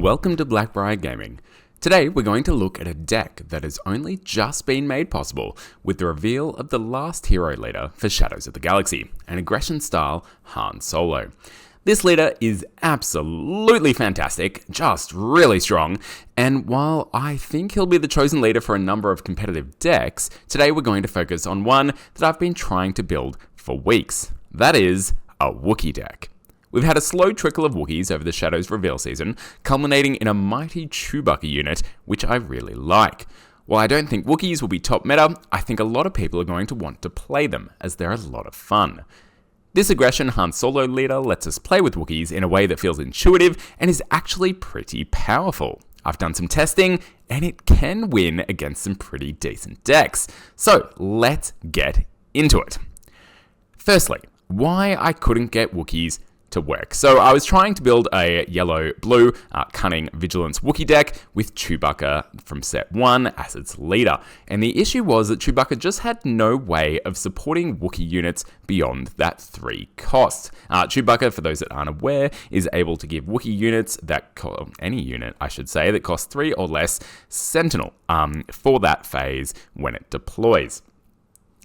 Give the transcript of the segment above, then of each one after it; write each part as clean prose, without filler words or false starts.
Welcome to Blackbriar Gaming. Today we're going to look at a deck that has only just been made possible with the reveal of the last hero leader for Shadows of the Galaxy, an aggression style Han Solo. This leader is absolutely fantastic, just really strong, and while I think he'll be the chosen leader for a number of competitive decks, today we're going to focus on one that I've been trying to build for weeks. That is a Wookie deck. We've had a slow trickle of Wookiees over the Shadows reveal season, culminating in a mighty Chewbacca unit, which I really like. While I don't think Wookiees will be top meta, I think a lot of people are going to want to play them, as they're a lot of fun. This aggression Han Solo leader lets us play with Wookiees in a way that feels intuitive and is actually pretty powerful. I've done some testing, and it can win against some pretty decent decks. So let's get into it. Firstly, why I couldn't get Wookiees to work. So I was trying to build a yellow-blue cunning Vigilance Wookie deck with Chewbacca from set 1 as its leader. And the issue was that Chewbacca just had no way of supporting Wookie units beyond that 3 cost. Chewbacca, for those that aren't aware, is able to give Wookie units any unit, I should say, that costs 3 or less Sentinel for that phase when it deploys.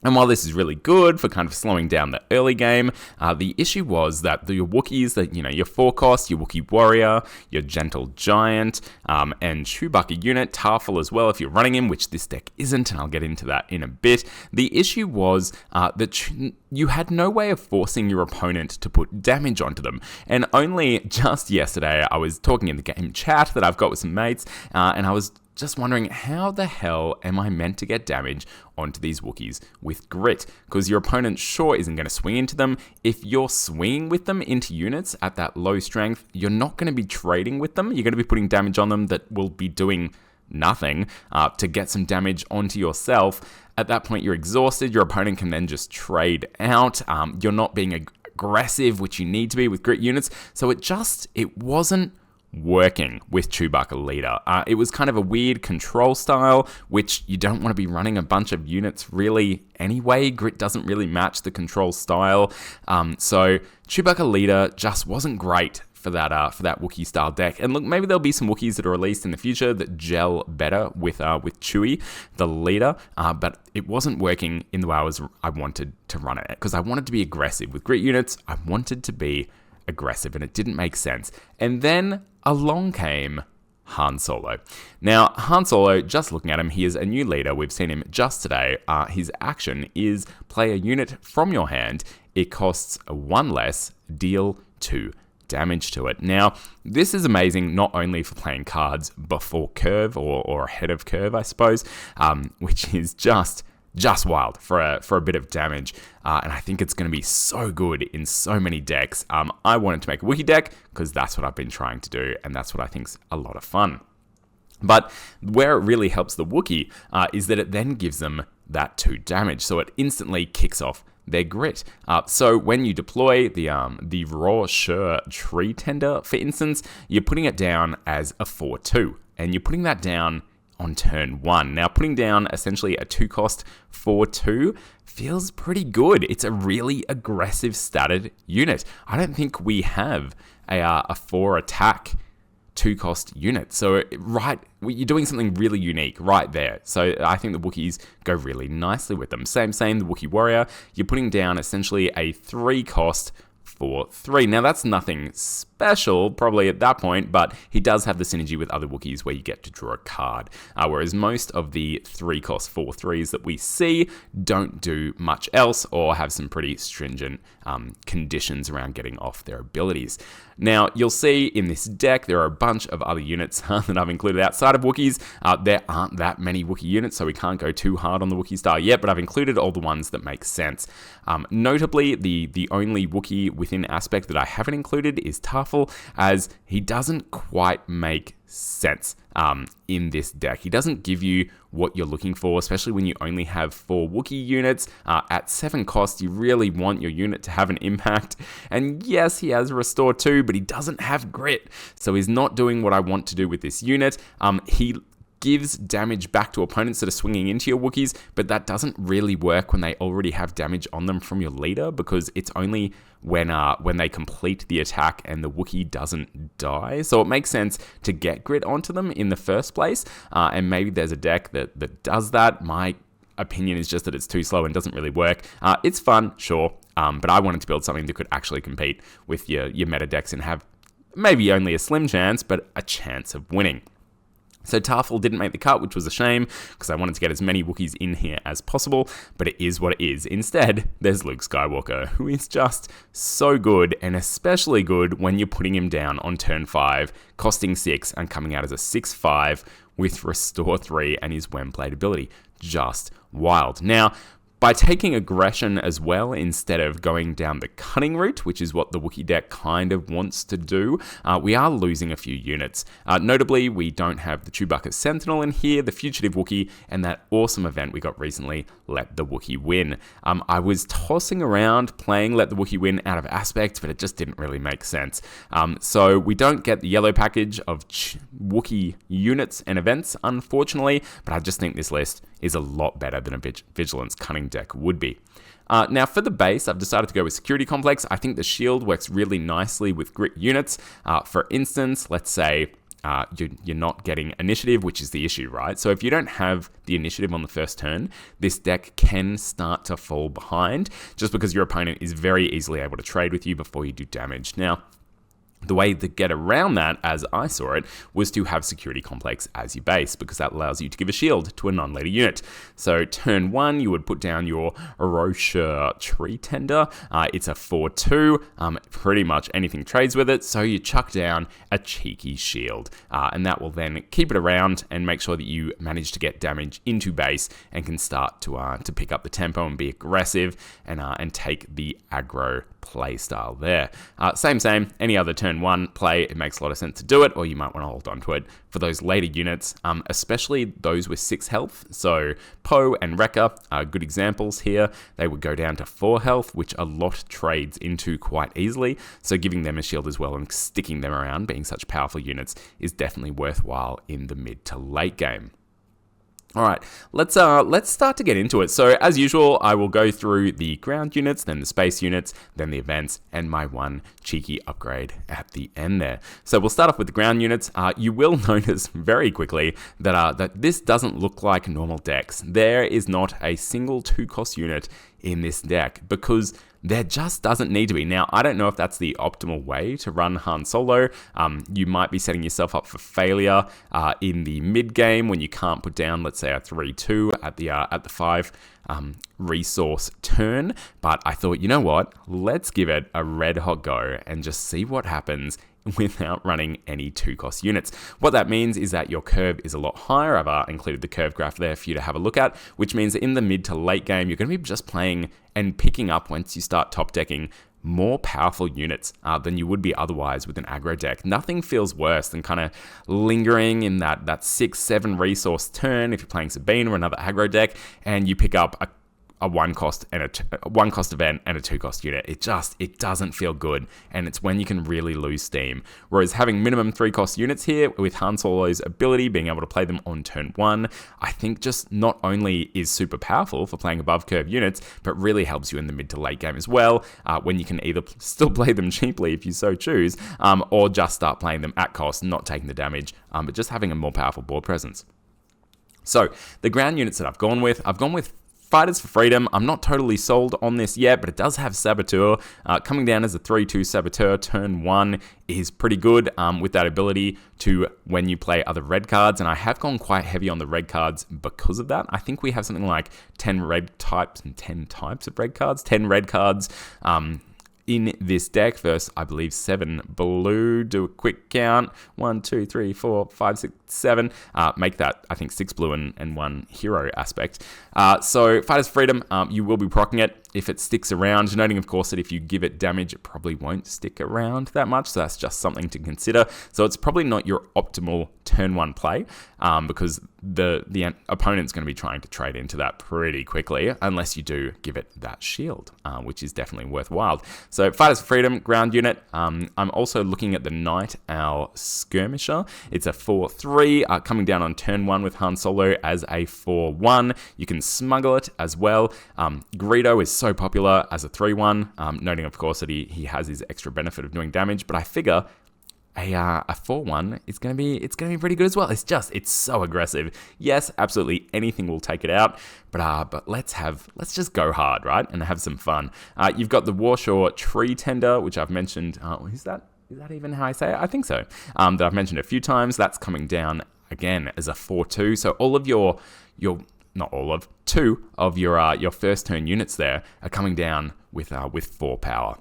And while this is really good for kind of slowing down the early game, the issue was that your Wookiees, your 4 cost, your Wookie Warrior, your Gentle Giant, and Chewbacca unit, Tarful as well if you're running him, which this deck isn't, and I'll get into that in a bit. The issue was that you had no way of forcing your opponent to put damage onto them. And only just yesterday, I was talking in the game chat that I've got with some mates, and I was just wondering, how the hell am I meant to get damage onto these Wookiees with grit? Because your opponent sure isn't going to swing into them. If you're swinging with them into units at that low strength, you're not going to be trading with them. You're going to be putting damage on them that will be doing nothing to get some damage onto yourself. At that point, you're exhausted. Your opponent can then just trade out. You're not being aggressive, which you need to be with grit units. So it wasn't working with Chewbacca leader. It was kind of a weird control style, which you don't want to be running a bunch of units really anyway. Grit doesn't really match the control style. So Chewbacca leader just wasn't great for that Wookiee style deck. And look, maybe there'll be some Wookiees that are released in the future that gel better with Chewie, the leader, but it wasn't working in the way I wanted to run it, because I wanted to be aggressive. With grit units, I wanted to be aggressive, and it didn't make sense. And then along came Han Solo. Now, Han Solo, just looking at him, he is a new leader. We've seen him just today. His action is play a unit from your hand. It costs 1 less, deal 2 damage to it. Now, this is amazing not only for playing cards before curve or ahead of curve, I suppose, which is just wild for a bit of damage, and I think it's going to be so good in so many decks. I wanted to make a Wookie deck because that's what I've been trying to do, and that's what I think's a lot of fun. But where it really helps the Wookie is that it then gives them that 2 damage, so it instantly kicks off their grit. So when you deploy the Raw Sure Tree Tender, for instance, you're putting it down as a 4/2, and you're putting that down on turn 1. Now, putting down essentially a 2 cost 4/2 feels pretty good. It's a really aggressive statted unit. I don't think we have a 4 attack 2 cost unit. So you're doing something really unique right there. So I think the Wookiees go really nicely with them. Same, the Wookie Warrior, you're putting down essentially a 3 cost 4/3. Now, that's nothing special, probably at that point, but he does have the synergy with other Wookiees where you get to draw a card, whereas most of the 3 cost 4/3s that we see don't do much else or have some pretty stringent conditions around getting off their abilities. Now, you'll see in this deck, there are a bunch of other units that I've included outside of Wookiees. There aren't that many Wookie units, so we can't go too hard on the Wookie style yet, but I've included all the ones that make sense. Notably, the only Wookie within aspect that I haven't included is Tarful, as he doesn't quite make sense in this deck. He doesn't give you what you're looking for, especially when you only have 4 Wookie units. At 7 cost, you really want your unit to have an impact. And yes, he has Restore 2, but he doesn't have Grit, so he's not doing what I want to do with this unit. He gives damage back to opponents that are swinging into your Wookiees, but that doesn't really work when they already have damage on them from your leader, because it's only when they complete the attack and the Wookiee doesn't die. So it makes sense to get grit onto them in the first place, and maybe there's a deck that does that. My opinion is just that it's too slow and doesn't really work. It's fun, sure, but I wanted to build something that could actually compete with your meta decks and have maybe only a slim chance, but a chance of winning. So Tarful didn't make the cut, which was a shame, because I wanted to get as many Wookiees in here as possible, but it is what it is. Instead, there's Luke Skywalker, who is just so good, and especially good when you're putting him down on turn 5, costing 6, and coming out as a 6/5 with Restore 3 and his when played ability. Just wild. Now, by taking aggression as well, instead of going down the cunning route, which is what the Wookie deck kind of wants to do, we are losing a few units. Notably, we don't have the Chewbacca Sentinel in here, the Fugitive Wookie, and that awesome event we got recently, Let the Wookie Win. I was tossing around playing Let the Wookie Win out of Aspect, but it just didn't really make sense. So we don't get the yellow package of Wookie units and events, unfortunately, but I just think this list is a lot better than a Vigilance Cunning deck would be. Now for the base, I've decided to go with Security Complex. I think the shield works really nicely with grit units. For instance, let's say you're not getting initiative, which is the issue, right? So if you don't have the initiative on the first turn, this deck can start to fall behind just because your opponent is very easily able to trade with you before you do damage. Now, the way to get around that, as I saw it, was to have Security Complex as your base, because that allows you to give a shield to a non-leader unit. So turn 1, you would put down your Rosha Tree Tender. It's a 4/2. Pretty much anything trades with it, so you chuck down a cheeky shield. And that will then keep it around and make sure that you manage to get damage into base and can start to pick up the tempo and be aggressive and take the aggro play style there. Same. Any other turn 1 play, it makes a lot of sense to do it, or you might want to hold on to it for those later units, especially those with 6 health. So Poe and Wrecker are good examples here. They would go down to 4 health, which a lot trades into quite easily. So giving them a shield as well and sticking them around, being such powerful units, is definitely worthwhile in the mid to late game. All right, let's start to get into it. So as usual, I will go through the ground units, then the space units, then the events, and my one cheeky upgrade at the end there. So we'll start off with the ground units. You will notice very quickly that this doesn't look like normal decks. There is not a single 2-cost unit in this deck, because there just doesn't need to be. Now, I don't know if that's the optimal way to run Han Solo. You might be setting yourself up for failure in the mid game when you can't put down, let's say, a 3/2 at the 5 resource turn. But I thought, you know what? Let's give it a red hot go and just see what happens without running any 2-cost units. What that means is that your curve is a lot higher. I've included the curve graph there for you to have a look at, which means that in the mid to late game, you're going to be just playing and picking up, once you start top decking, more powerful units than you would be otherwise with an aggro deck. Nothing feels worse than kind of lingering in that 6-7 resource turn if you're playing Sabine or another aggro deck, and you pick up a 1-cost and a 1-cost event and a 2-cost unit. It doesn't feel good, and it's when you can really lose steam. Whereas having minimum 3-cost units here with Han Solo's ability, being able to play them on turn 1, I think just not only is super powerful for playing above curve units, but really helps you in the mid to late game as well, when you can either still play them cheaply if you so choose, or just start playing them at cost, not taking the damage, but just having a more powerful board presence. So the ground units that I've gone with Fighters for Freedom. I'm not totally sold on this yet, but it does have Saboteur. Coming down as a 3/2 Saboteur, turn 1 is pretty good with that ability to, when you play other red cards, and I have gone quite heavy on the red cards because of that. I think we have something like 10 red types and 10 types of red cards, 10 red cards in this deck versus, I believe, 7 blue. Do a quick count. 1, 2, 3, 4, 5, 6, 7. Make that, I think, 6 blue and 1 hero aspect. So Fighters Freedom, you will be proccing it. if it sticks around. Noting, of course, that if you give it damage, it probably won't stick around that much. So that's just something to consider. So it's probably not your optimal turn 1 play because the opponent's going to be trying to trade into that pretty quickly unless you do give it that shield, which is definitely worthwhile. So Fighters for Freedom, ground unit. I'm also looking at the Night Owl Skirmisher. It's a 4/3 coming down on turn 1 with Han Solo as a 4/1. You can smuggle it as well. Greedo is so popular as a 3/1, noting of course that he has his extra benefit of doing damage, but I figure a 4/1 it's gonna be pretty good as well. It's so aggressive. Yes, absolutely anything will take it out, but let's just go hard, right, and have some fun. You've got the Warshaw Tree Tender, which I've mentioned. Is that even how I say it? I think so. That I've mentioned a few times. That's coming down again as a 4/2. So all of your not all of, 2 of your first turn units there are coming down with 4 power,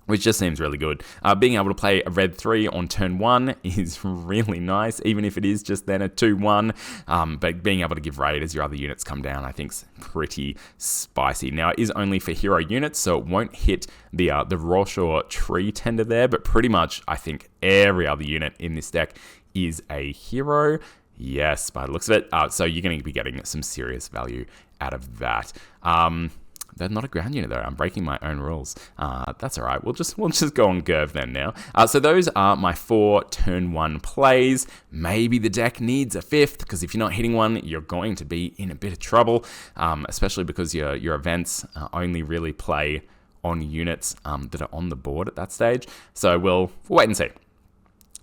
which just seems really good. Being able to play a red 3 on turn 1 is really nice, even if it is just then a 2/1. But being able to give raid as your other units come down, I think is pretty spicy. Now, it is only for hero units, so it won't hit the Rorschach Tree Tender there, but pretty much I think every other unit in this deck is a hero. Yes, by the looks of it. So you're going to be getting some serious value out of that. They're not a ground unit though. I'm breaking my own rules. That's all right. We'll just go on Gerv then now. So those are my 4 turn 1 plays. Maybe the deck needs a 5th, because if you're not hitting one, you're going to be in a bit of trouble, especially because your events only really play on units that are on the board at that stage. So we'll wait and see.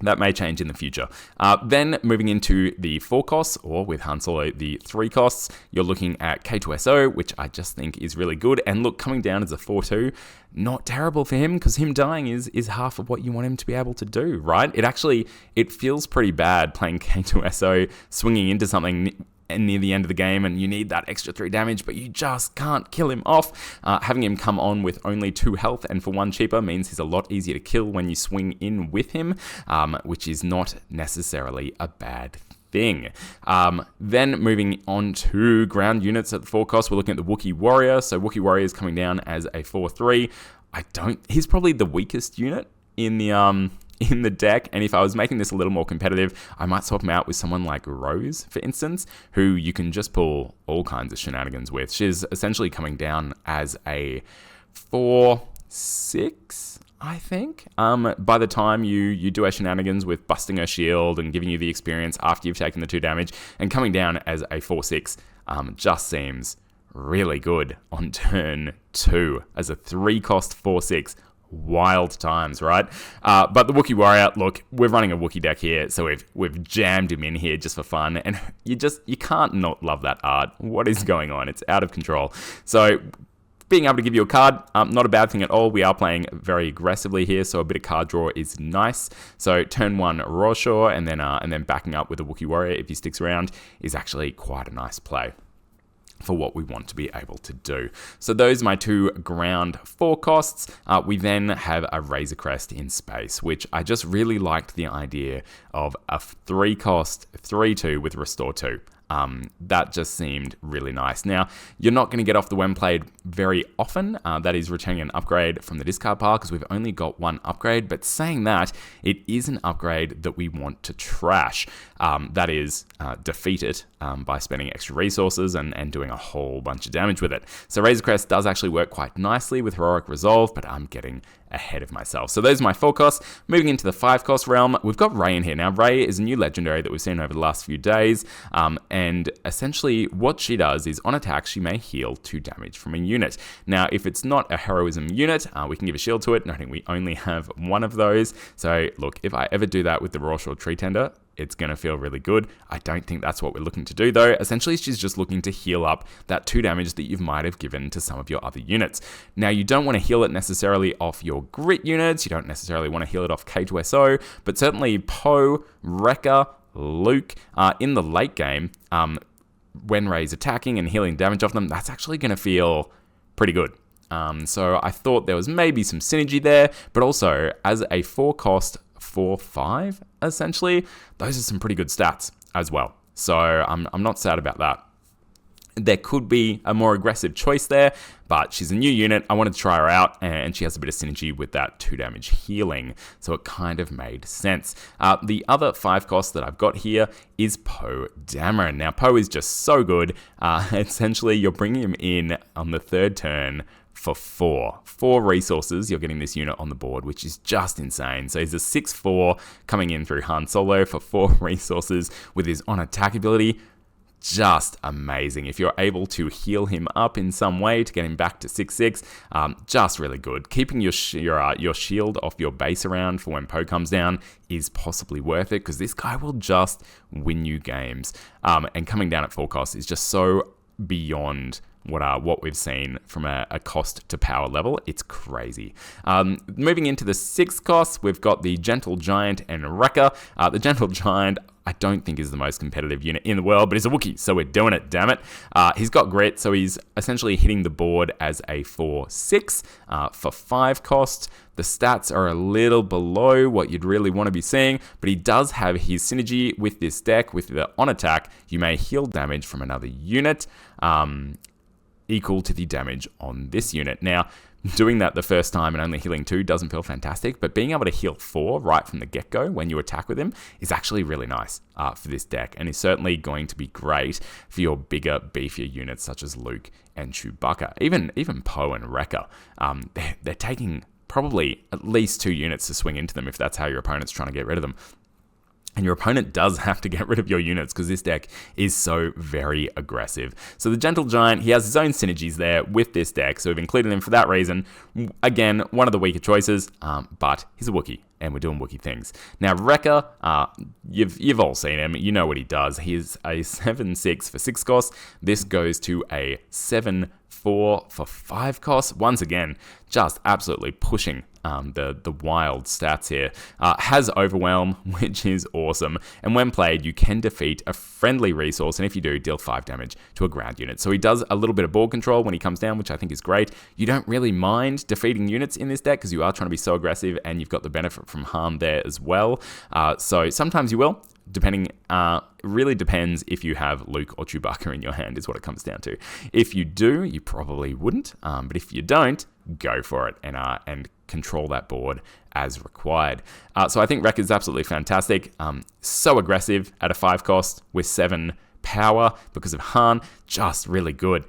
That may change in the future. Then moving into the 4 costs, or with Han Solo, the 3 costs, you're looking at K2SO, which I just think is really good. And look, coming down as a 4/2, not terrible for him, because him dying is half of what you want him to be able to do, right? It feels pretty bad playing K2SO, swinging into something near the end of the game, and you need that extra 3 damage, but you just can't kill him off. Having him come on with only 2 health and for 1 cheaper means he's a lot easier to kill when you swing in with him, which is not necessarily a bad thing. Then moving on to ground units at the 4 cost, we're looking at the Wookie Warrior. So Wookie Warrior is coming down as a 4/3. He's probably the weakest unit in the deck, and if I was making this a little more competitive, I might swap him out with someone like Rose, for instance, who you can just pull all kinds of shenanigans with. She's essentially coming down as a 4/6, I think. By the time you do a shenanigans with busting her shield and giving you the experience after you've taken the 2 damage, and coming down as a 4/6 just seems really good on turn 2 as a 3-cost 4/6. Wild times, right? But the Wookie Warrior, look, we're running a Wookie deck here, so we've jammed him in here just for fun, and you can't not love that art. What is going on? It's out of control. So being able to give you a card, not a bad thing at all. We are playing very aggressively here, so a bit of card draw is nice. So turn 1 Rorschach, and then backing up with a Wookie Warrior if he sticks around is actually quite a nice play for what we want to be able to do. So those are my 2 ground 4 costs. We then have a Razor Crest in space, which I just really liked the idea of a 3-cost 3/2 with Restore 2. That just seemed really nice. Now, you're not going to get off the when played very often. That is returning an upgrade from the discard pile, because we've only got 1 upgrade. But saying that, it is an upgrade that we want to trash. That is, defeat it by spending extra resources and doing a whole bunch of damage with it. So Razor Crest does actually work quite nicely with Heroic Resolve, but I'm getting ahead of myself. So those are my 4 costs. Moving into the 5 cost realm, we've got Rey in here. Now, Rey is a new legendary that we've seen over the last few days, and essentially what she does is on attack, she may heal 2 damage from a unit. Now, if it's not a heroism unit, we can give a shield to it, noting we only have 1 of those. So look, if I ever do that with the Rorschach Tree Tender, it's going to feel really good. I don't think that's what we're looking to do, though. Essentially, she's just looking to heal up that 2 damage that you might have given to some of your other units. Now, you don't want to heal it necessarily off your grit units. You don't necessarily want to heal it off K2SO, but certainly Poe, Wrecker, Luke, in the late game, when Rey's attacking and healing damage off them, that's actually going to feel pretty good. So I thought there was maybe some synergy there, but also as a 4-cost 4/5, essentially, those are some pretty good stats as well. So I'm not sad about that. There could be a more aggressive choice there, but she's a new unit. I wanted to try her out, and she has a bit of synergy with that 2 damage healing, so it kind of made sense. The other 5 cost that I've got here is Poe Dameron. Now, Poe is just so good. Essentially, you're bringing him in on the 3rd turn for 4 resources. You're getting this unit on the board, which is just insane. So he's a 6/4 coming in through Han Solo for 4 resources with his on-attack ability. Just amazing. If you're able to heal him up in some way to get him back to 6/6, just really good. Keeping your shield off your base around for when Poe comes down is possibly worth it, because this guy will just win you games. And coming down at 4 cost is just so beyond what we've seen from a cost to power level. It's crazy. Moving into the 6 costs, we've got the Gentle Giant and Wrecker. The Gentle Giant, I don't think is the most competitive unit in the world, but he's a Wookiee, so we're doing it, damn it. He's got grit, so he's essentially hitting the board as a 4/6 for 5 cost. The stats are a little below what you'd really want to be seeing, but he does have his synergy with this deck. With the on attack, you may heal damage from another unit equal to the damage on this unit. Now, doing that the first time and only healing 2 doesn't feel fantastic, but being able to heal 4 right from the get-go when you attack with him is actually really nice for this deck, and is certainly going to be great for your bigger, beefier units such as Luke and Chewbacca. Even Poe and Wrecker, they're taking probably at least 2 units to swing into them if that's how your opponent's trying to get rid of them. And your opponent does have to get rid of your units because this deck is so very aggressive. So the Gentle Giant, he has his own synergies there with this deck, so we've included him for that reason. Again, one of the weaker choices, but he's a Wookiee, and we're doing Wookiee things. Now, Wrecker, you've all seen him. You know what he does. He's a 7/6 for 6 costs. This goes to a 7/4 for 5 costs. Once again, just absolutely pushing the wild stats here. Has Overwhelm, which is awesome. And when played, you can defeat a friendly resource, and if you do, deal 5 damage to a ground unit. So he does a little bit of board control when he comes down, which I think is great. You don't really mind defeating units in this deck because you are trying to be so aggressive, and you've got the benefit from harm there as well. So sometimes you will. Depending, really depends if you have Luke or Chewbacca in your hand is what it comes down to. If you do, you probably wouldn't, but if you don't, go for it and control that board as required. So I think Wreck is absolutely fantastic. So aggressive at a 5 cost with 7 power because of Han, just really good.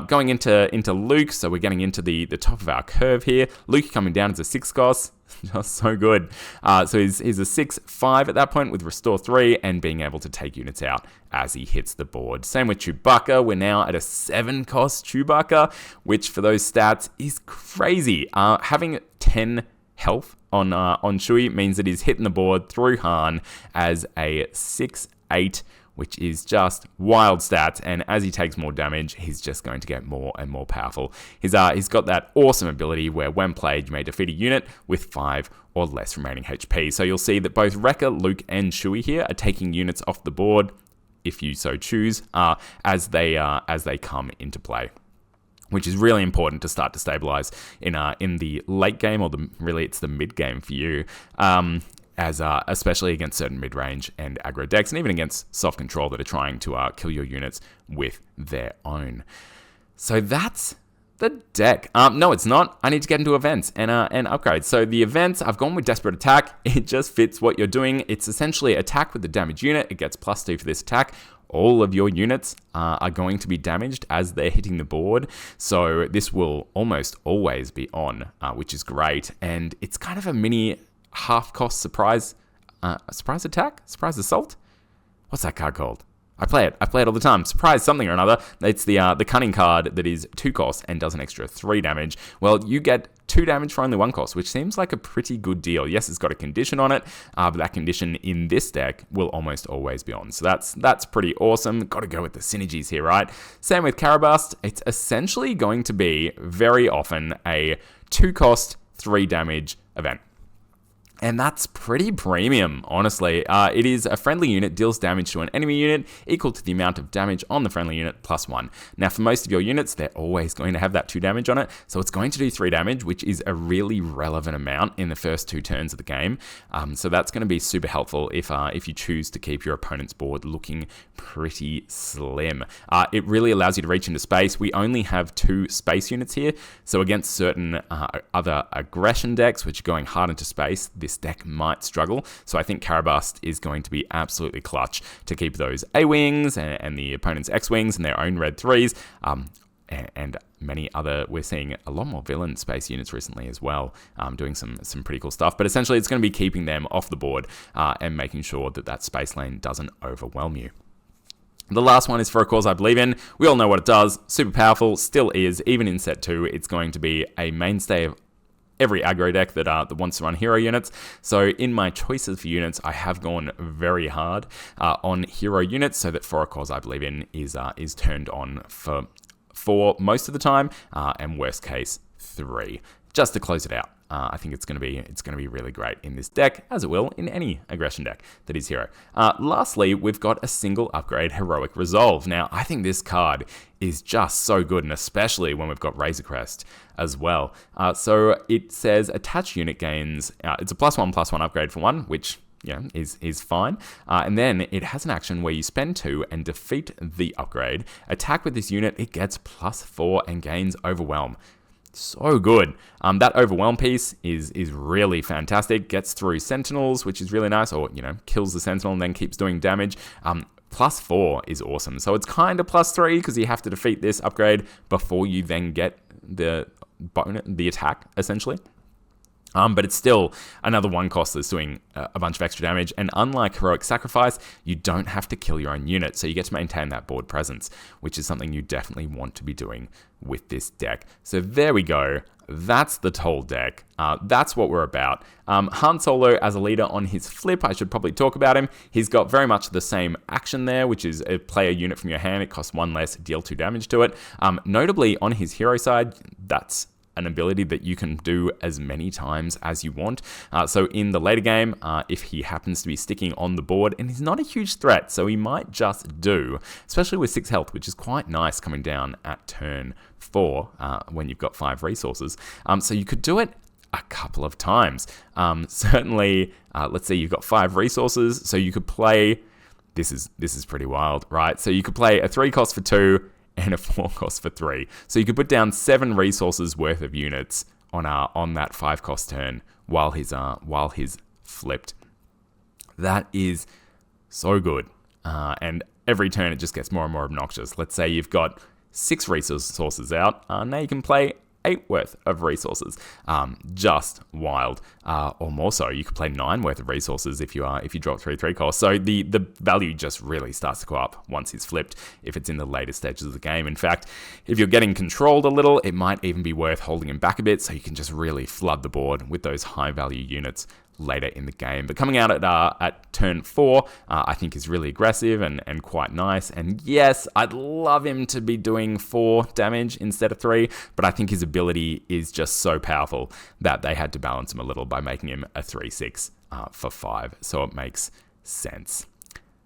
Going into Luke, so we're getting into the top of our curve here. Luke coming down as a 6 cost. Just so good. So he's a 6/5 at that point with Restore 3 and being able to take units out as he hits the board. Same with Chewbacca. We're now at a 7 cost Chewbacca, which for those stats is crazy. Having 10 health on Chewie means that he's hitting the board through Han as a 6/8, which is just wild stats, and as he takes more damage, he's just going to get more and more powerful. He's got that awesome ability where when played, you may defeat a unit with 5 or less remaining HP. So you'll see that both Wrecker, Luke, and Chewie here are taking units off the board, if you so choose, as they come into play, which is really important to start to stabilize in the late game, or really it's the mid game for you. Especially against certain mid-range and aggro decks, and even against soft control that are trying to kill your units with their own. So that's the deck. No, it's not. I need to get into events and upgrades. So the events, I've gone with Desperate Attack. It just fits what you're doing. It's essentially attack with the damage unit. It gets +2 for this attack. All of your units are going to be damaged as they're hitting the board. So this will almost always be on, which is great. And it's kind of a mini half-cost surprise attack? Surprise assault? What's that card called? I play it all the time. Surprise something or another. It's the cunning card that is 2 costs and does an extra 3 damage. Well, you get 2 damage for only 1 cost, which seems like a pretty good deal. Yes, it's got a condition on it, but that condition in this deck will almost always be on. So that's pretty awesome. Got to go with the synergies here, right? Same with Carabast. It's essentially going to be very often a 2 cost, 3 damage event. And that's pretty premium, honestly. It is a friendly unit, deals damage to an enemy unit equal to the amount of damage on the friendly unit plus 1. Now, for most of your units, they're always going to have that 2 damage on it, so it's going to do 3 damage, which is a really relevant amount in the first 2 turns of the game. So that's going to be super helpful if you choose to keep your opponent's board looking pretty slim. It really allows you to reach into space. We only have 2 space units here, so against certain other aggression decks, which are going hard into space, this deck might struggle. So I think Carabast is going to be absolutely clutch to keep those A-Wings and the opponent's X-Wings and their own red 3s, and many other. We're seeing a lot more villain space units recently as well, doing some pretty cool stuff. But essentially, it's going to be keeping them off the board and making sure that space lane doesn't overwhelm you. The last one is For a Cause I Believe In. We all know what it does. Super powerful, still is. Even in set 2, it's going to be a mainstay of every aggro deck that wants to run hero units. So in my choices for units, I have gone very hard on hero units so that For a Cause I Believe In is turned on for most of the time, and worst case 3, just to close it out. I think it's going to be really great in this deck, as it will in any aggression deck that is hero. Lastly, we've got a single upgrade Heroic Resolve. Now, I think this card is just so good, and especially when we've got Razor Crest as well. So it says attach unit gains. It's a +1/+1 upgrade for 1, which is fine. And then it has an action where you spend 2 and defeat the upgrade. Attack with this unit, it gets +4 and gains Overwhelm. So good. That Overwhelm piece is really fantastic. Gets through Sentinels, which is really nice, or, kills the Sentinel and then keeps doing damage. +4 is awesome. So it's kind of +3 because you have to defeat this upgrade before you then get the attack, essentially. But it's still another 1 cost that's doing a bunch of extra damage. And unlike Heroic Sacrifice, you don't have to kill your own unit. So you get to maintain that board presence, which is something you definitely want to be doing with this deck. So there we go. That's the Toll deck. That's what we're about. Han Solo as a leader on his flip, I should probably talk about him. He's got very much the same action there, which is play a unit from your hand. It costs 1 less, deal 2 damage to it. Notably, on his hero side, that's an ability that you can do as many times as you want. So in the later game, if he happens to be sticking on the board, and he's not a huge threat, so he might just do, especially with 6 health, which is quite nice coming down at turn 4 when you've got 5 resources. So you could do it a couple of times. Certainly, let's say you've got 5 resources, so you could play, this is pretty wild, right? So you could play a 3 cost for 2, and a 4 cost for 3. So you could put down 7 resources worth of units on that 5 cost turn while he's flipped. That is so good. And every turn it just gets more and more obnoxious. Let's say you've got 6 resources out. Now you can play 8 worth of resources. Just wild. Or more so, you could play 9 worth of resources if you drop 3 costs. So the value just really starts to go up once he's flipped if it's in the later stages of the game. In fact, if you're getting controlled a little, it might even be worth holding him back a bit so you can just really flood the board with those high value units later in the game. But coming out at turn 4, I think is really aggressive and quite nice. And yes, I'd love him to be doing 4 damage instead of 3, but I think his ability is just so powerful that they had to balance him a little by making him a 3/6 for 5. So it makes sense.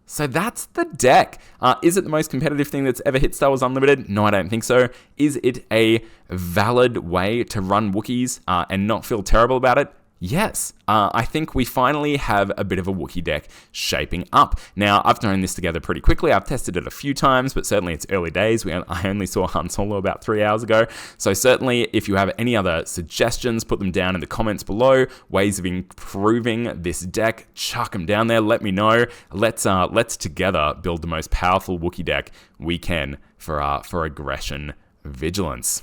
So that's the deck. Is it the most competitive thing that's ever hit Star Wars Unlimited? No, I don't think so. Is it a valid way to run Wookiees and not feel terrible about it? Yes, I think we finally have a bit of a Wookie deck shaping up. Now, I've thrown this together pretty quickly. I've tested it a few times, but certainly it's early days. I only saw Han Solo about 3 hours ago. So certainly, if you have any other suggestions, put them down in the comments below. Ways of improving this deck, chuck them down there. Let me know. Let's together build the most powerful Wookie deck we can for aggression vigilance.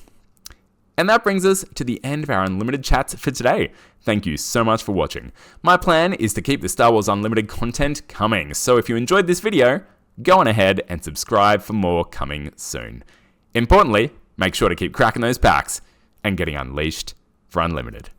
And that brings us to the end of our Unlimited chats for today. Thank you so much for watching. My plan is to keep the Star Wars Unlimited content coming, so if you enjoyed this video, go on ahead and subscribe for more coming soon. Importantly, make sure to keep cracking those packs and getting unleashed for Unlimited.